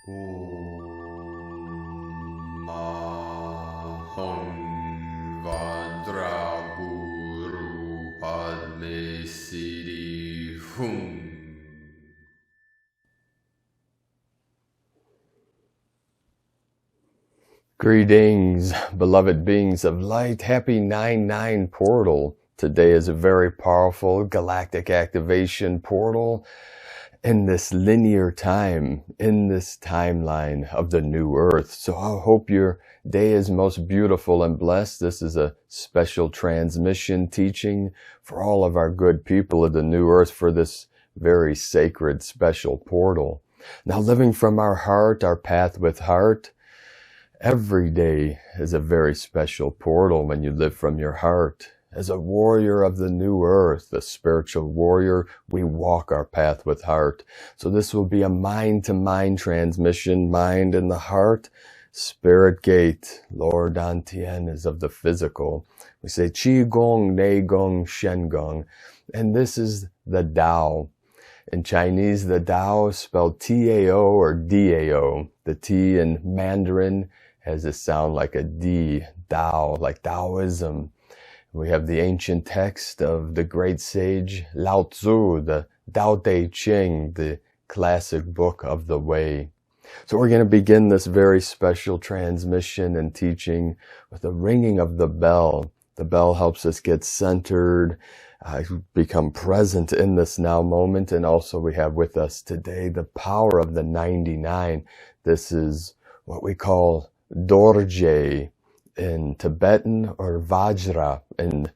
Mahon Vadraguru Padme Siddhi Hum. Greetings, beloved beings of light. Happy 9-9 portal. Today is a very powerful galactic activation portal in this linear time, in this timeline of the new earth. So I hope your day is most beautiful and blessed. This is a special transmission teaching for all of our good people of the new earth for this very sacred, special portal. Now, living from our heart, our path with heart, every day is a very special portal when you live from your heart. As a warrior of the new earth, a spiritual warrior, we walk our path with heart. So this will be a mind-to-mind transmission, mind in the heart, spirit gate. Lord Dantian is of the physical. We say Qi Gong, Nei Gong, Shen Gong. And this is the Tao. In Chinese, the Tao is spelled T-A-O or D-A-O. The T in Mandarin has a sound like a D, Tao, like Taoism. We have the ancient text of the great sage Lao Tzu, the Tao Te Ching, the classic book of the way. So we're going to begin this very special transmission and teaching with the ringing of the bell. The bell helps us get centered, become present in this now moment. And also we have with us today the power of the 99. This is what we call Dorje in Tibetan, or Vajra in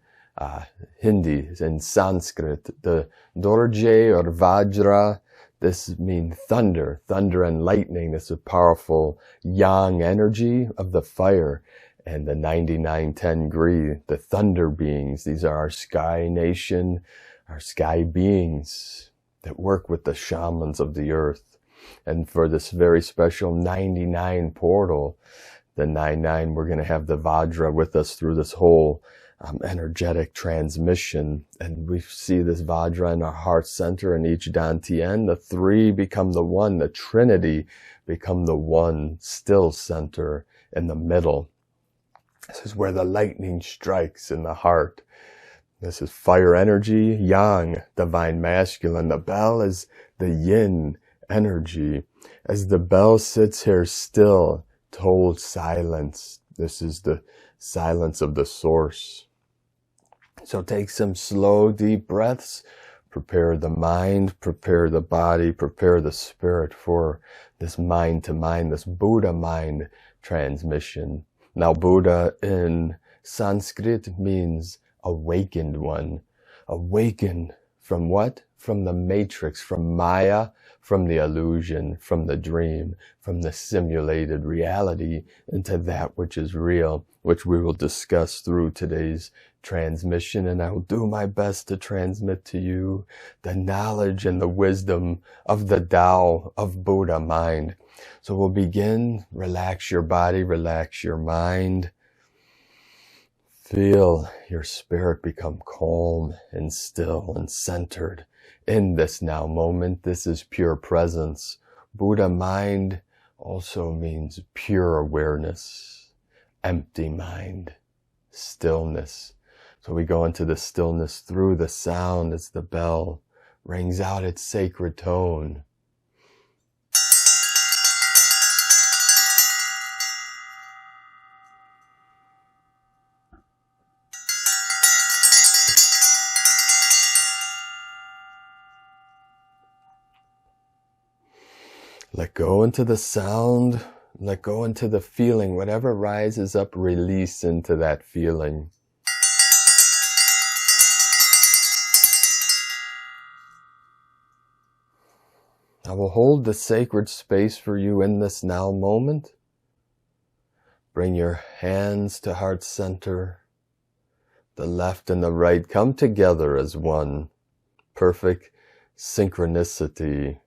Hindi, in Sanskrit. The Dorje or Vajra, this means thunder and lightning. This is powerful yang energy of the fire. And the 9910 the thunder beings. These are our sky nation, our sky beings that work with the shamans of the earth. And for this very special 99 portal, the 99, we're going to have the Vajra with us through this whole energetic transmission. And we see this Vajra in our heart center, and each Dantian, the three become the one, the Trinity become the one still center in the middle. This is where the lightning strikes in the heart. This is fire energy, yang, divine masculine. The bell is the yin energy. As the bell sits here still, told silence. This is the silence of the source. So take some slow, deep breaths. Prepare the mind, prepare the body, prepare the spirit for this mind-to-mind, this Buddha mind transmission. Now, Buddha in Sanskrit means awakened one. Awakened from what? From the matrix, from Maya, from the illusion, from the dream, from the simulated reality into that which is real, which we will discuss through today's transmission. And I will do my best to transmit to you the knowledge and the wisdom of the Tao of Buddha mind. So we'll begin. Relax your body, relax your mind. Feel your spirit become calm and still and centered in this now moment. This is pure presence. Buddha mind also means pure awareness, empty mind, stillness. So we go into the stillness through the sound as the bell rings out its sacred tone. Let go into the sound, let go into the feeling. Whatever rises up, release into that feeling. I will hold the sacred space for you in this now moment. Bring your hands to heart center. The left and the right come together as one. Perfect synchronicity.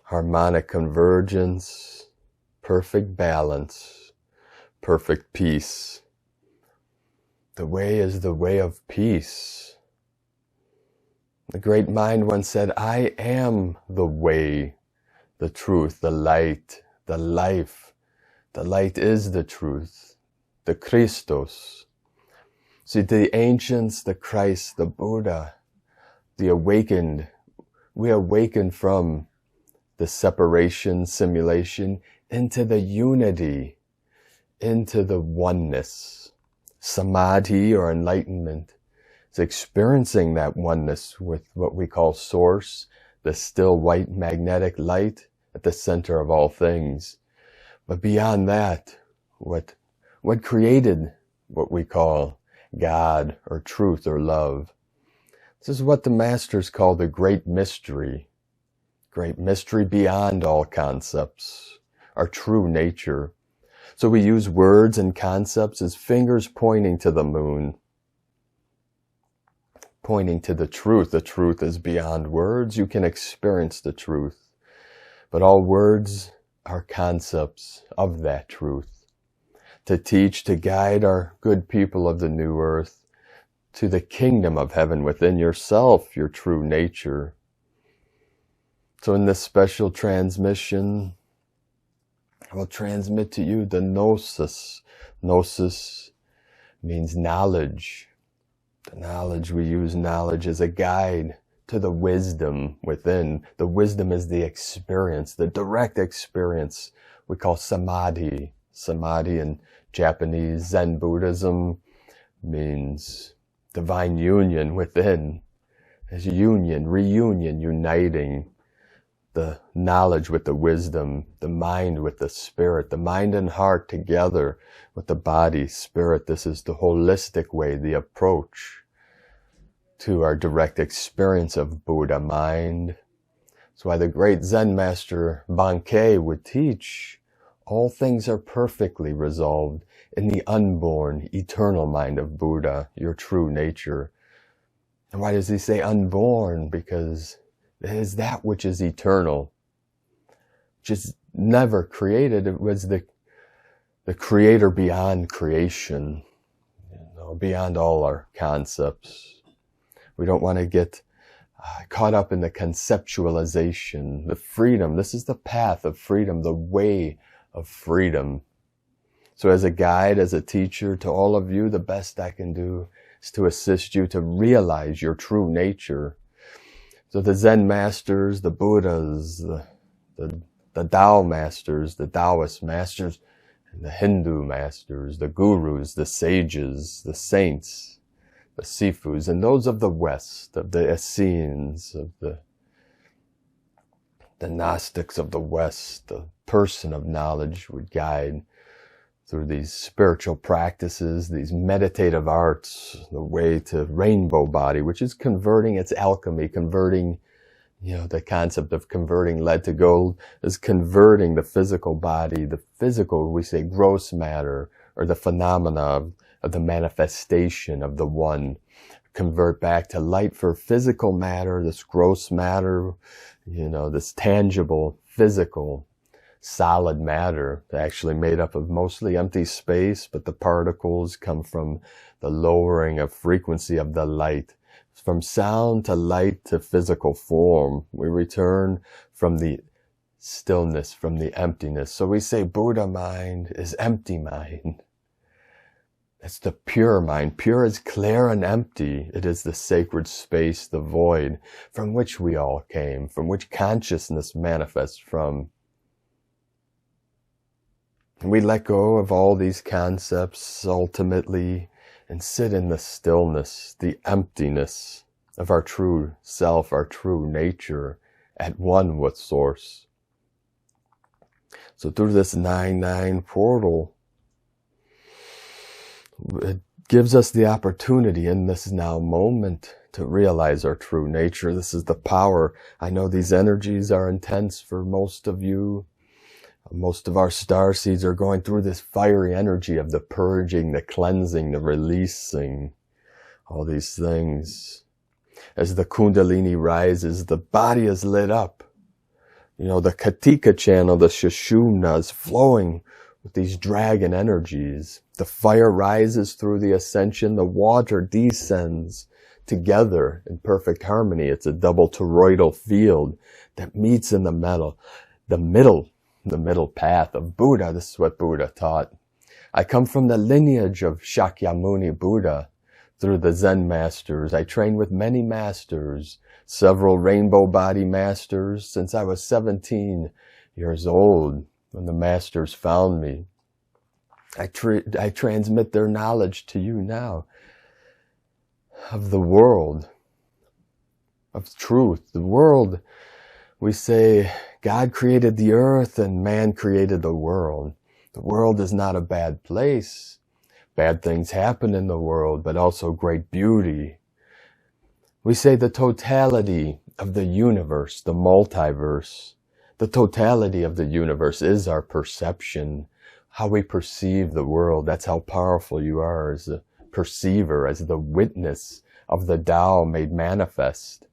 Harmonic convergence, perfect balance, perfect peace. The way is the way of peace. The great mind once said, I am the way. the truth, the light, the life. The light is the truth, the Christos. See, the ancients, the Christ, the Buddha, the awakened, we awaken from the separation, simulation, into the unity, into the oneness. Samadhi, or enlightenment, is experiencing that oneness with what we call source, the still white magnetic light at the center of all things. But beyond that, what created what we call God, or truth, or love? This is what the masters call the great mystery beyond all concepts, our true nature. So we use words and concepts as fingers pointing to the moon, pointing to the truth. The truth is beyond words. You can experience the truth, but all words are concepts of that truth, to teach, to guide our good people of the new earth to the kingdom of heaven within yourself, your true nature. So in this special transmission, I will transmit to you the gnosis. Gnosis means knowledge. The knowledge, we use knowledge as a guide to the wisdom within. The wisdom is the experience, the direct experience we call samadhi. Samadhi in Japanese Zen Buddhism means divine union within. As union, reunion, uniting the knowledge with the wisdom, the mind with the spirit, the mind and heart together with the body, spirit. This is the holistic way, the approach to our direct experience of Buddha mind. That's why the great Zen master Bankei would teach, all things are perfectly resolved in the unborn, eternal mind of Buddha, your true nature. And why does he say unborn? Because it is that which is eternal, which is never created. It was the creator beyond creation, beyond all our concepts. We don't want to get caught up in the conceptualization, the freedom. This is the path of freedom, the way of freedom. So as a guide, as a teacher to all of you, the best I can do is to assist you to realize your true nature. So the Zen masters, the Buddhas, the Tao masters, the Taoist masters, and the Hindu masters, the gurus, the sages, the saints, the sifus, and those of the West, of the Essenes, of the Gnostics of the West, the person of knowledge would guide through these spiritual practices, these meditative arts, the way to rainbow body, which is converting, it's alchemy, converting, the concept of converting lead to gold is converting the physical body, the physical, we say gross matter, or the phenomena of the manifestation of the one, convert back to light for physical matter, this gross matter, this tangible, physical, solid matter, actually made up of mostly empty space, but the particles come from the lowering of frequency of the light. From sound to light to physical form, we return from the stillness, from the emptiness. So we say Buddha mind is empty mind. It's the pure mind. Pure is clear and empty. It is the sacred space, the void, from which we all came, from which consciousness manifests from. And we let go of all these concepts ultimately and sit in the stillness, the emptiness of our true self, our true nature, at one with Source. So through this 9-9 portal, it gives us the opportunity in this now moment to realize our true nature. This is the power. I know these energies are intense for most of you. Most of our star seeds are going through this fiery energy of the purging, the cleansing, the releasing, all these things. As the Kundalini rises, the body is lit up. The Katika channel, the Sushumna is flowing with these dragon energies. The fire rises through the ascension. The water descends together in perfect harmony. It's a double toroidal field that meets in the middle. the middle path of Buddha. This is what Buddha taught. I come from the lineage of Shakyamuni Buddha through the Zen masters. I trained with many masters, several rainbow body masters since I was 17 years old when the masters found me. I transmit their knowledge to you now of the world, of truth. The world, we say, God created the earth and man created the world. The world is not a bad place. Bad things happen in the world, but also great beauty. We say the totality of the universe, the multiverse, the totality of the universe is our perception, how we perceive the world. That's how powerful you are as a perceiver, as the witness of the Tao made manifest.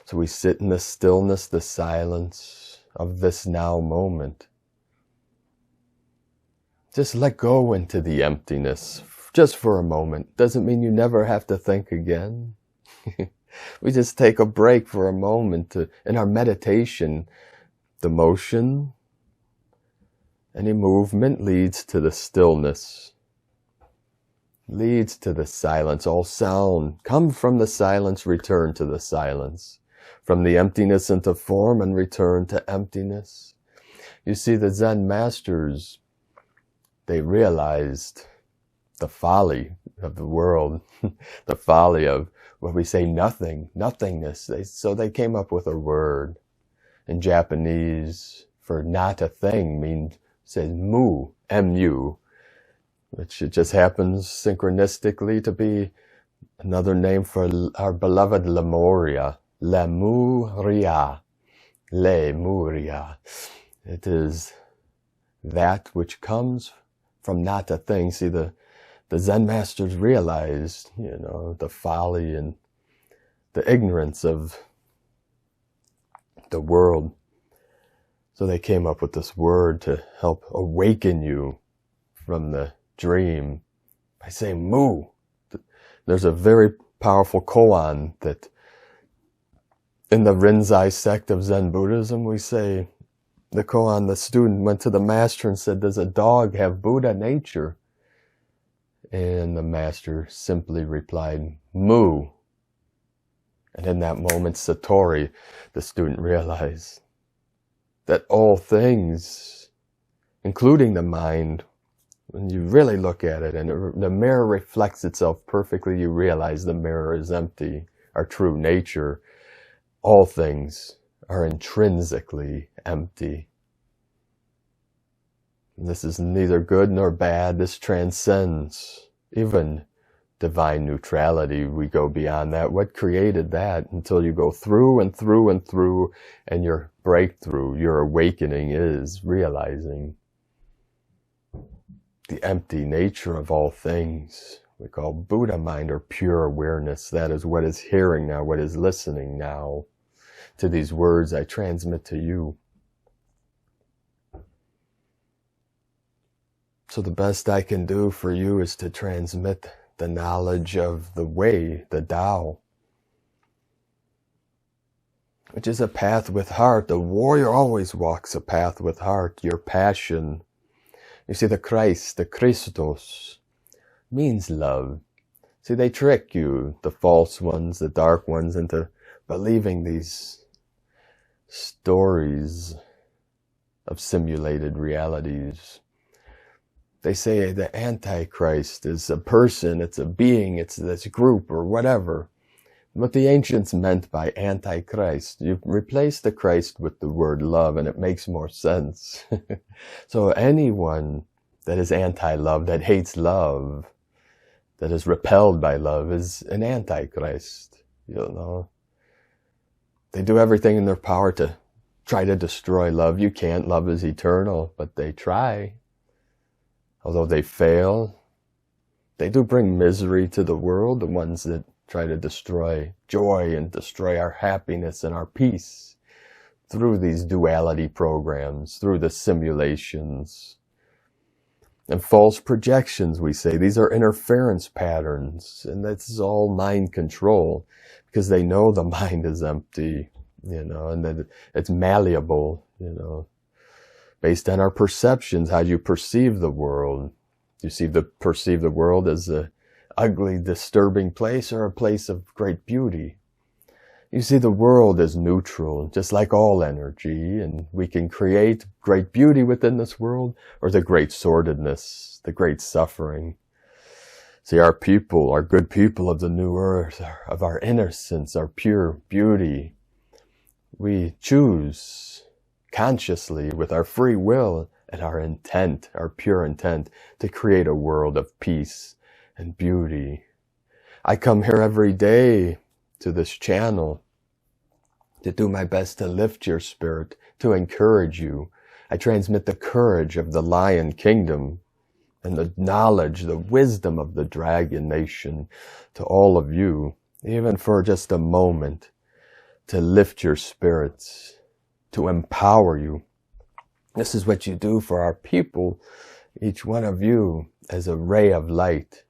So we sit in the stillness, the silence of this now moment. Just let go into the emptiness, just for a moment. Doesn't mean you never have to think again. We just take a break for a moment in our meditation. The motion, any movement leads to the stillness, leads to the silence. All sound come from the silence, return to the silence. From the emptiness into form and return to emptiness. You see, the Zen masters, they realized the folly of the world, the folly of what we say nothing, nothingness. So they came up with a word. In Japanese, for not a thing says mu, M-U, which it just happens synchronistically to be another name for our beloved Lemuria. Lemuria. Lemuria. It is that which comes from not a thing. See, the Zen masters realized, the folly and the ignorance of the world. So they came up with this word to help awaken you from the dream by saying mu. There's a very powerful koan that in the Rinzai sect of Zen Buddhism, we say, the koan, the student went to the master and said, does a dog have Buddha nature? And the master simply replied, mu. And in that moment, Satori, the student, realized that all things, including the mind, when you really look at it and the mirror reflects itself perfectly, you realize the mirror is empty, our true nature. All things are intrinsically empty. And this is neither good nor bad. This transcends even divine neutrality. We go beyond that. What created that until you go through and through and through, and your breakthrough, your awakening is realizing the empty nature of all things. We call Buddha mind or pure awareness. That is what is hearing now, what is listening now to these words I transmit to you. So the best I can do for you is to transmit the knowledge of the way, the Tao, which is a path with heart. The warrior always walks a path with heart, your passion. You see, the Christ, the Christos, means love. See, they trick you, the false ones, the dark ones, into believing these stories of simulated realities. They say the Antichrist is a person, it's a being, it's this group or whatever. What the ancients meant by Antichrist, you replace the Christ with the word love and it makes more sense. So anyone that is anti-love, that hates love, that is repelled by love is an Antichrist. They do everything in their power to try to destroy love. You can't. Love is eternal, but they try. Although they fail, they do bring misery to the world, the ones that try to destroy joy and destroy our happiness and our peace through these duality programs, through the simulations. And false projections, we say, these are interference patterns, and this is all mind control, because they know the mind is empty, and that it's malleable, based on our perceptions, how you perceive the world. You perceive the world as a ugly, disturbing place or a place of great beauty. You see the world as neutral, just like all energy, and we can create great beauty within this world or the great sordidness, the great suffering. See, our people, our good people of the new earth, of our innocence, our pure beauty, we choose consciously with our free will and our intent, our pure intent, to create a world of peace and beauty. I come here every day to this channel to do my best to lift your spirit, to encourage you. I transmit the courage of the Lion Kingdom and the knowledge, the wisdom of the Dragon Nation to all of you, even for just a moment, to lift your spirits, to empower you. This is what you do for our people, each one of you, as a ray of light,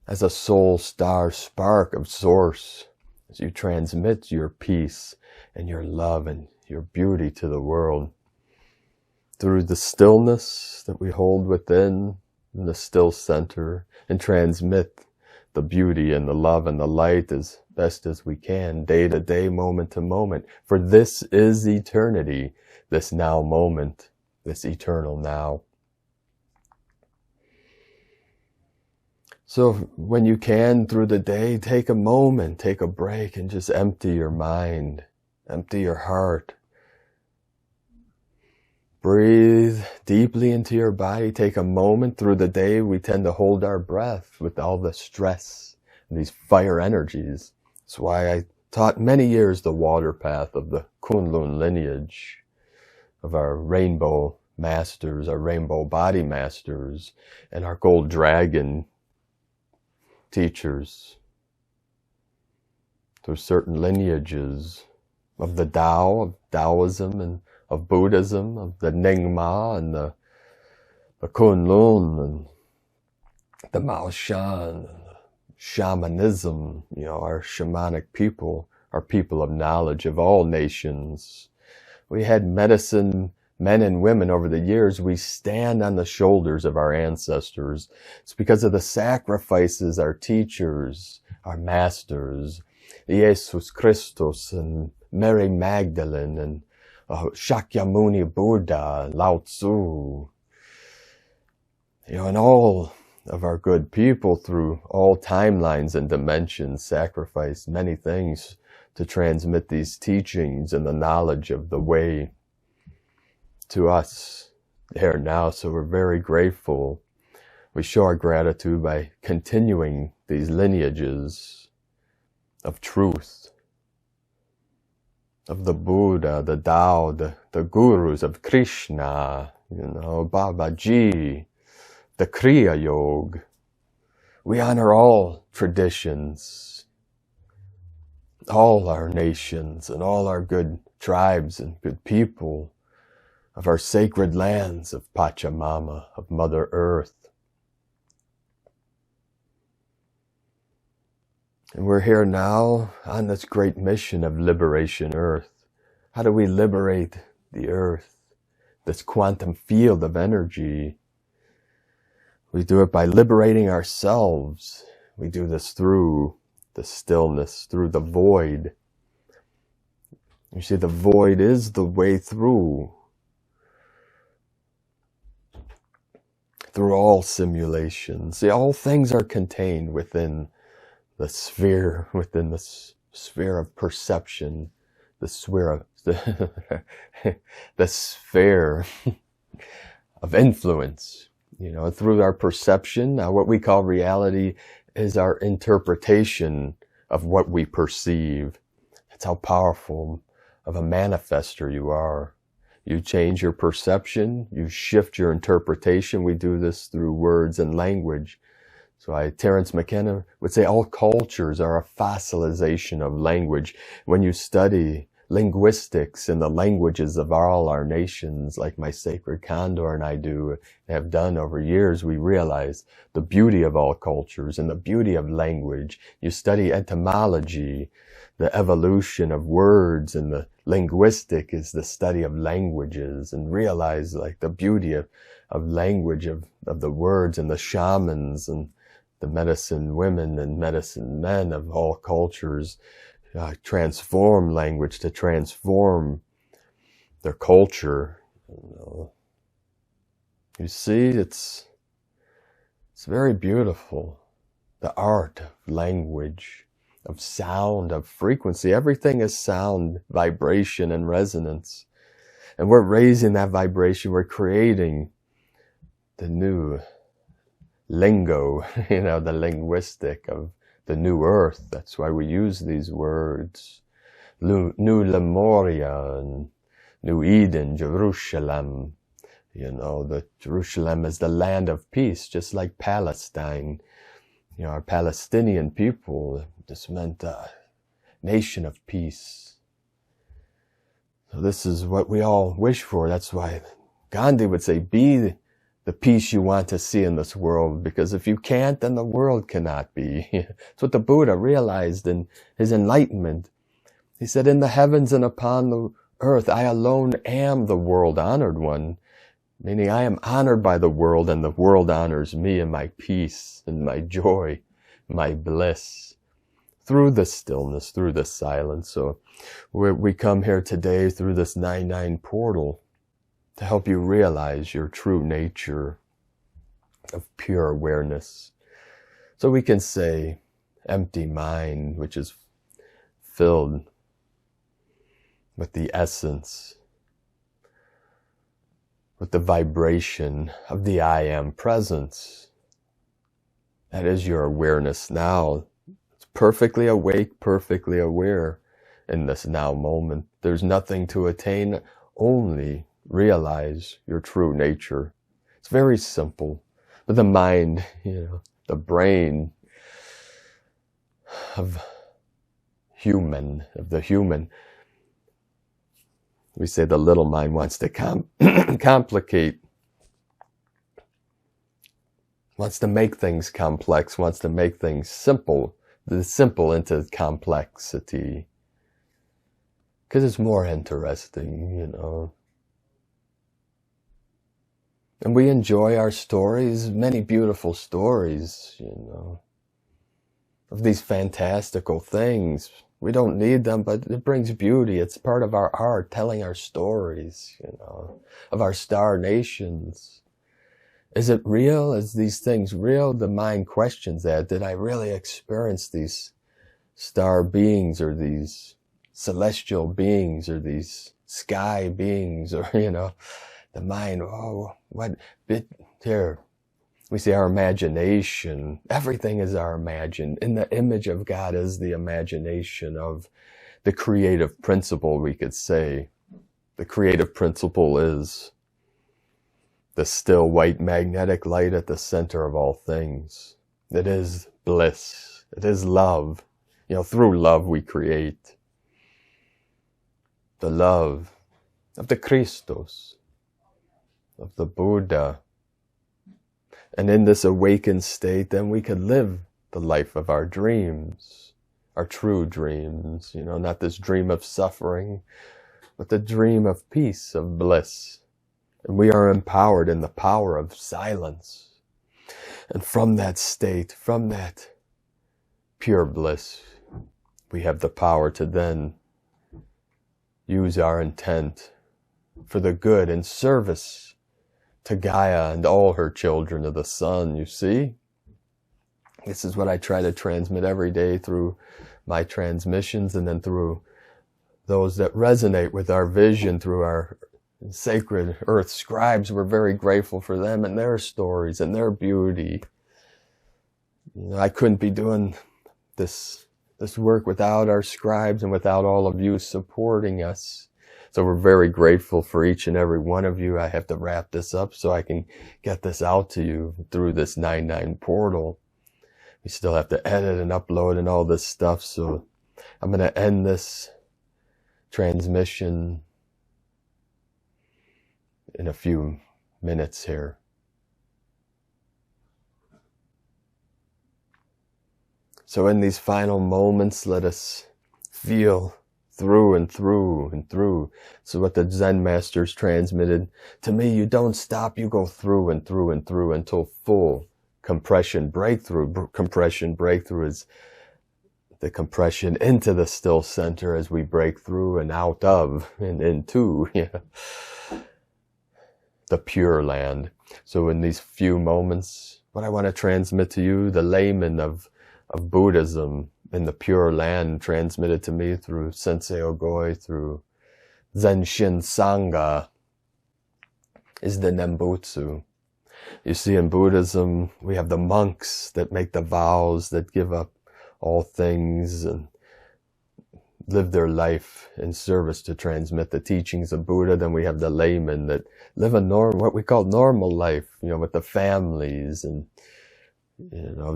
as a soul star spark of source, as you transmit your peace and your love and your beauty to the world through the stillness that we hold within in the still center, and transmit the beauty and the love and the light as best as we can, day to day, moment to moment. For this is eternity, this now moment, this eternal now. So when you can through the day, take a moment, take a break, and just empty your mind, empty your heart. Breathe deeply into your body. Take a moment through the day. We tend to hold our breath with all the stress and these fire energies. That's why I taught many years the water path of the Kunlun lineage of our rainbow masters, our rainbow body masters, and our gold dragon teachers through certain lineages of the Tao, of Taoism, and of Buddhism, of the Nyingma, and the Kunlun, and the Mao Shan, and the shamanism, our shamanic people, our people of knowledge of all nations. We had medicine men and women over the years. We stand on the shoulders of our ancestors. It's because of the sacrifices our teachers, our masters, Jesus Christus and Mary Magdalene and Shakyamuni Buddha, Lao Tzu, and all of our good people through all timelines and dimensions sacrificed many things to transmit these teachings and the knowledge of the way to us here now. So we're very grateful. We show our gratitude by continuing these lineages of truth, of the Buddha, the Tao, the gurus of Krishna, Babaji, the Kriya Yoga. We honor all traditions, all our nations, and all our good tribes and good people of our sacred lands of Pachamama, of Mother Earth. And we're here now on this great mission of Liberation Earth. How do we liberate the Earth, this quantum field of energy? We do it by liberating ourselves. We do this through the stillness, through the void. You see, the void is the way through all simulations. See, all things are contained within the sphere of perception, the sphere of influence. Through our perception, now what we call reality is our interpretation of what we perceive. That's how powerful of a manifester you are. You change your perception, you shift your interpretation. We do this through words and language. So Terence McKenna would say all cultures are a fossilization of language. When you study linguistics and the languages of all our nations, like my sacred condor and I have done over years, we realize the beauty of all cultures and the beauty of language. You study etymology, the evolution of words, and the linguistic is the study of languages, and realize like the beauty of language, of the words, and the shamans and the medicine women and medicine men of all cultures transform language to transform their culture. You see, it's very beautiful. The art of language, of sound, of frequency. Everything is sound, vibration, and resonance. And we're raising that vibration. We're creating the new lingo, the linguistic of the new earth. That's why we use these words. New Lemuria and New Eden, Jerusalem. The Jerusalem is the land of peace, just like Palestine. Our Palestinian people, this meant a nation of peace. So this is what we all wish for. That's why Gandhi would say, be the peace you want to see in this world, because if you can't, then the world cannot be. It's what the Buddha realized in his enlightenment. He said, in the heavens and upon the earth, I alone am the world-honored one, meaning I am honored by the world, and the world honors me in my peace and my joy, my bliss, through the stillness, through the silence. So we come here today through this 9-9 portal to help you realize your true nature of pure awareness. So we can say empty mind, which is filled with the essence, with the vibration of the I Am presence. That is your awareness now. It's perfectly awake, perfectly aware in this now moment. There's nothing to attain, only realize your true nature. It's very simple. But the mind, the brain of the human, we say the little mind wants to complicate, wants to make things complex, wants to make things simple, the simple into complexity. Because it's more interesting, And we enjoy our stories, many beautiful stories, of these fantastical things. We don't need them, but it brings beauty. It's part of our art, telling our stories, of our star nations. Is it real? Is these things real? The mind questions that. Did I really experience these star beings, or these celestial beings, or these sky beings, or, the mind, what bit here? We say our imagination. Everything is our imagination. In the image of God is the imagination of the creative principle, we could say. The creative principle is the still white magnetic light at the center of all things. It is bliss. It is love. Through love we create. The love of the Christos, of the Buddha. And in this awakened state, then we could live the life of our dreams, our true dreams, not this dream of suffering, but the dream of peace, of bliss. And we are empowered in the power of silence. And from that state, from that pure bliss, we have the power to then use our intent for the good and service to Gaia and all her children of the sun, you see? This is what I try to transmit every day through my transmissions, and then through those that resonate with our vision, through our sacred earth scribes. We're very grateful for them and their stories and their beauty. I couldn't be doing this work without our scribes and without all of you supporting us. So we're very grateful for each and every one of you. I have to wrap this up so I can get this out to you through this 9-9 portal. We still have to edit and upload and all this stuff. So I'm going to end this transmission in a few minutes here. So in these final moments, let us feel through and through and through. So what the Zen masters transmitted to me, you don't stop, you go through and through and through until full compression breakthrough. Compression breakthrough is the compression into the still center as we break through and out of and into the pure land. So in these few moments, what I want to transmit to you, the layman of Buddhism in the pure land, transmitted to me through Sensei Ogoi, through Zenshin Sangha, is the Nembutsu. You see, in Buddhism, we have the monks that make the vows, that give up all things and live their life in service to transmit the teachings of Buddha. Then we have the laymen that live a what we call normal life, with the families and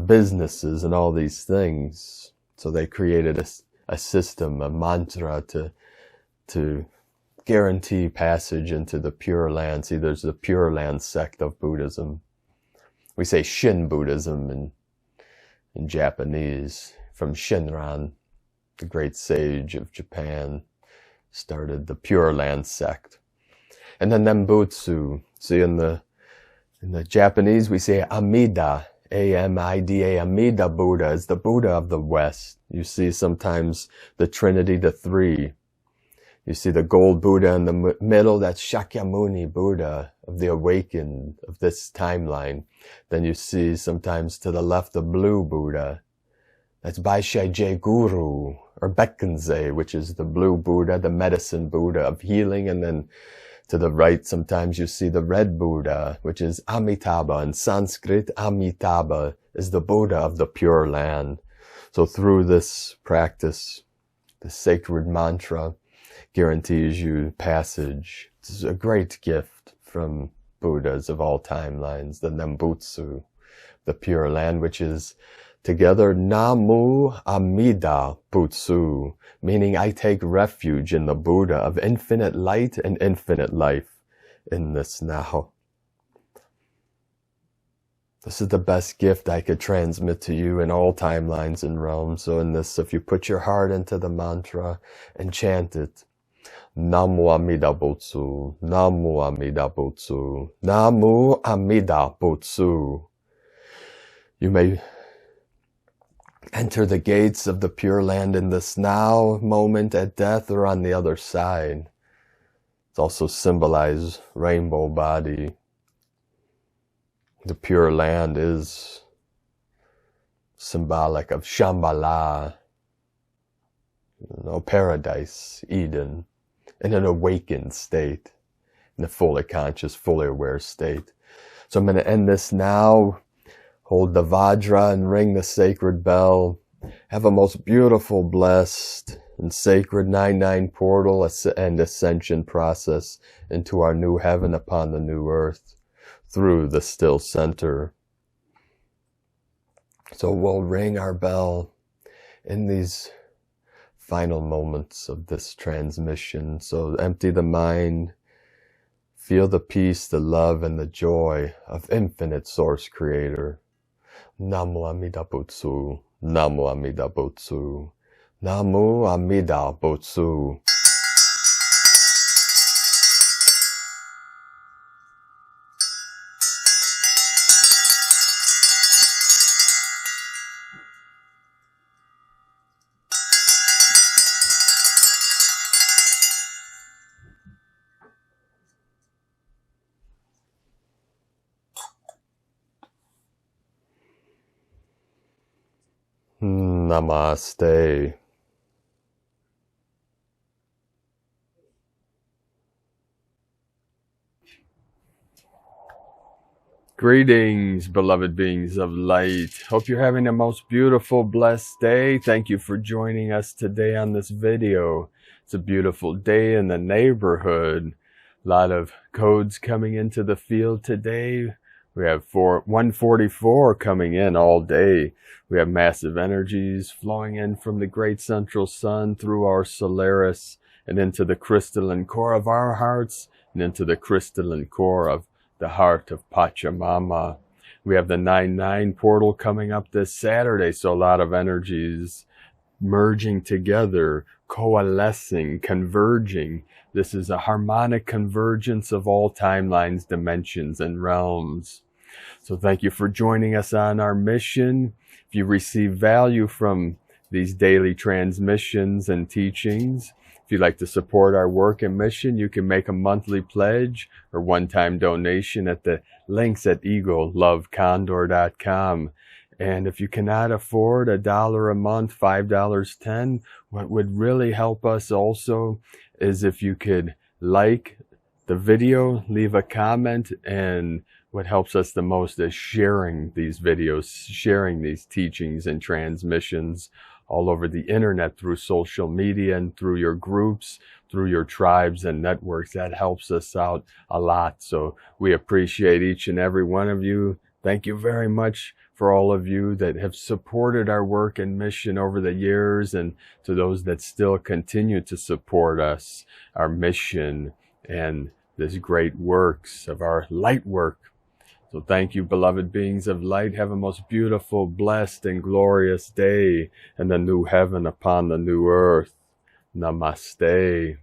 businesses and all these things. So they created a system, a mantra to guarantee passage into the Pure Land. See, there's the Pure Land sect of Buddhism. We say Shin Buddhism in Japanese, from Shinran, the great sage of Japan, started the Pure Land sect. And then Nembutsu. See, in the Japanese, we say Amida, A-M-I-D-A, Amida Buddha is the Buddha of the West. You see sometimes the Trinity, the three. You see the gold Buddha in the middle, that's Shakyamuni Buddha of the awakened of this timeline. Then you see sometimes to the left the blue Buddha. That's Baishaije Guru, or Bekkenze, which is the blue Buddha, the medicine Buddha of healing. And then to the right, sometimes you see the red Buddha, which is Amitabha. In Sanskrit, Amitabha is the Buddha of the Pure Land. So through this practice, the sacred mantra guarantees you passage. This is a great gift from Buddhas of all timelines, the Nembutsu, the Pure Land, which is together Namu Amida Butsu, meaning I take refuge in the Buddha of infinite light and infinite life in this now. This is the best gift I could transmit to you in all timelines and realms. So in this, if you put your heart into the mantra and chant it, Namu Amida Butsu, Namu Amida Butsu, Namu Amida Butsu. You may enter the gates of the Pure Land in this now moment at death or on the other side. It's also symbolized rainbow body. The Pure Land is symbolic of Shambhala, paradise, Eden, in an awakened state, in a fully conscious, fully aware state. So I'm going to end this now. Hold the Vajra and ring the sacred bell. Have a most beautiful, blessed, and sacred 9-9 portal and ascension process into our new heaven upon the new earth through the still center. So we'll ring our bell in these final moments of this transmission. So empty the mind, feel the peace, the love, and the joy of infinite source creator. Namu Amida Butsu, Namu Amida Butsu, Namu Amida Butsu. Namaste. Greetings, beloved beings of light. Hope you're having a most beautiful, blessed day. Thank you for joining us today on this video. It's a beautiful day in the neighborhood. A lot of codes coming into the field today. We have 144 coming in all day. We have massive energies flowing in from the great central sun through our Solaris and into the crystalline core of our hearts, and into the crystalline core of the heart of Pachamama. We have the 9-9 portal coming up this Saturday, so a lot of energies merging together, coalescing, converging. This is a harmonic convergence of all timelines, dimensions, and realms. So thank you for joining us on our mission. If you receive value from these daily transmissions and teachings, if you'd like to support our work and mission, you can make a monthly pledge or one-time donation at the links at eaglelovecondor.com. And if you cannot afford $1 a month, $5, $10, what would really help us also is if you could like the video, leave a comment, and what helps us the most is sharing these videos, sharing these teachings and transmissions all over the internet through social media and through your groups, through your tribes and networks. That helps us out a lot. So we appreciate each and every one of you. Thank you very much for all of you that have supported our work and mission over the years, and to those that still continue to support us, our mission, and this great works of our light work. So thank you, beloved beings of light. Have a most beautiful, blessed, and glorious day in the new heaven upon the new earth. Namaste.